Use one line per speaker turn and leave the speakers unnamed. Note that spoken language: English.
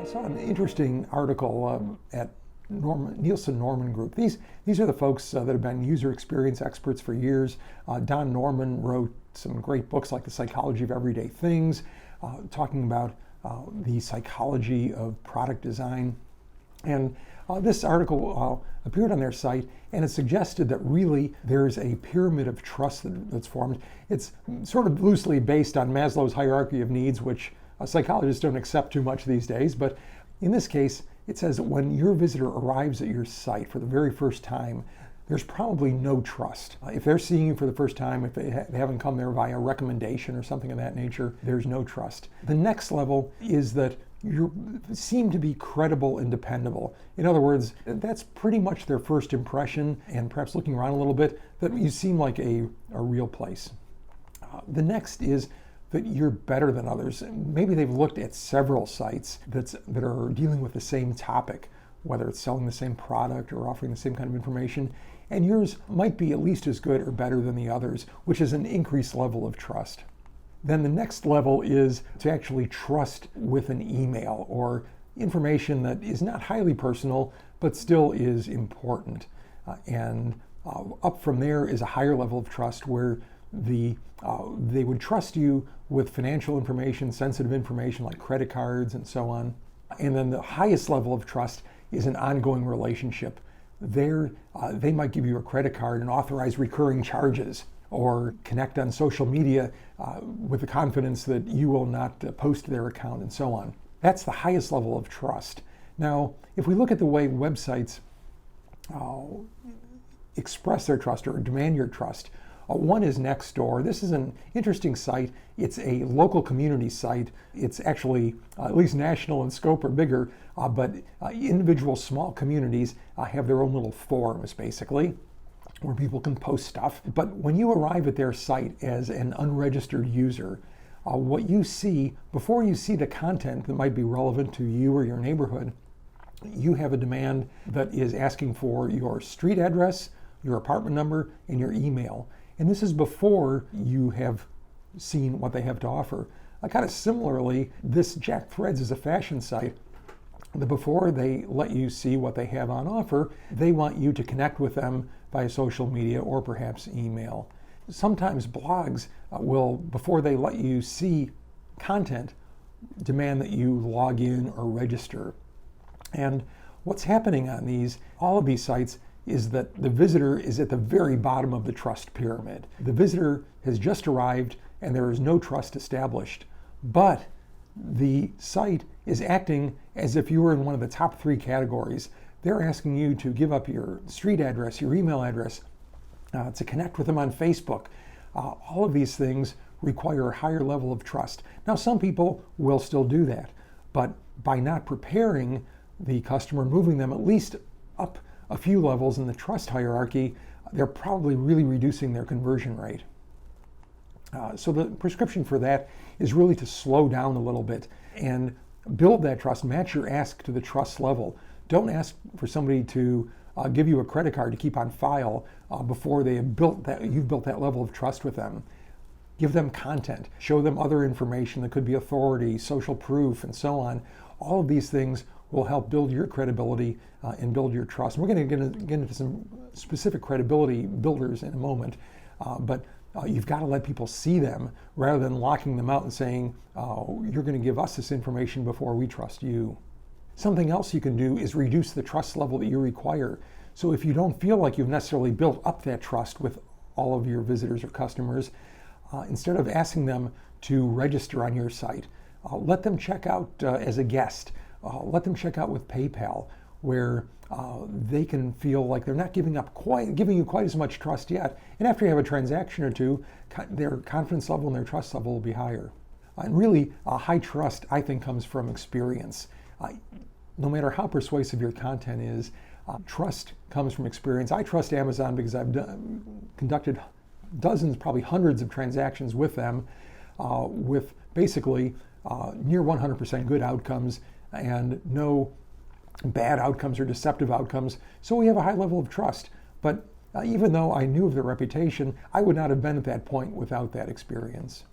I saw an interesting article at Nielsen Norman Group. These are the folks that have been user experience experts for years. Don Norman wrote some great books like The Psychology of Everyday Things, talking about the psychology of product design. And this article appeared on their site, and it suggested that really there's a pyramid of trust that's formed. It's sort of loosely based on Maslow's hierarchy of needs, which psychologists don't accept too much these days. But in this case, it says that when your visitor arrives at your site for the very first time, there's probably no trust. If they're seeing you for the first time, if they haven't come there via recommendation or something of that nature, there's no trust. The next level is that you seem to be credible and dependable. In other words, that's pretty much their first impression, and perhaps looking around a little bit, that you seem like a real place. The next is that you're better than others. Maybe they've looked at several sites that are dealing with the same topic, whether it's selling the same product or offering the same kind of information, and yours might be at least as good or better than the others, which is an increased level of trust. Then the next level is to actually trust with an email or information that is not highly personal, but still is important. And up from there is a higher level of trust where they would trust you with financial information, sensitive information like credit cards and so on. And then the highest level of trust is an ongoing relationship. They might give you a credit card and authorize recurring charges, or connect on social media with the confidence that you will not post their account and so on. That's the highest level of trust. Now, if we look at the way websites express their trust or demand your trust, one is Nextdoor. This is an interesting site. It's a local community site. It's actually at least national in scope or bigger, but individual small communities have their own little forums, basically, where people can post stuff. But when you arrive at their site as an unregistered user, what you see, before you see the content that might be relevant to you or your neighborhood, you have a demand that is asking for your street address, your apartment number, and your email. And this is before you have seen what they have to offer. Kind of similarly, this Jack Threads is a fashion site. Before they let you see what they have on offer, they want you to connect with them via social media or perhaps email. Sometimes blogs will, before they let you see content, demand that you log in or register. And what's happening on all of these sites is that the visitor is at the very bottom of the trust pyramid. The visitor has just arrived and there is no trust established, but the site is acting as if you were in one of the top 3 categories. They're asking you to give up your street address, your email address, to connect with them on Facebook. All of these things require a higher level of trust. Now, some people will still do that, but by not preparing the customer, moving them at least up a few levels in the trust hierarchy, they're probably really reducing their conversion rate. So the prescription for that is really to slow down a little bit and build that trust, match your ask to the trust level. Don't ask for somebody to give you a credit card to keep on file before you've built that level of trust with them. Give them content, show them other information that could be authority, social proof, and so on. All of these things will help build your credibility and build your trust. And we're going to get into some specific credibility builders in a moment, but you've got to let people see them rather than locking them out and saying, you're going to give us this information before we trust you. Something else you can do is reduce the trust level that you require. So if you don't feel like you've necessarily built up that trust with all of your visitors or customers, instead of asking them to register on your site, let them check out as a guest. Let them check out with PayPal, where they can feel like they're not giving you quite as much trust yet. And after you have a transaction or two, their confidence level and their trust level will be higher. And really, high trust, I think, comes from experience. No matter how persuasive your content is, trust comes from experience. I trust Amazon because I've conducted dozens, probably hundreds of transactions with them, with basically near 100% good outcomes and no bad outcomes or deceptive outcomes. So we have a high level of trust. But even though I knew of their reputation, I would not have been at that point without that experience.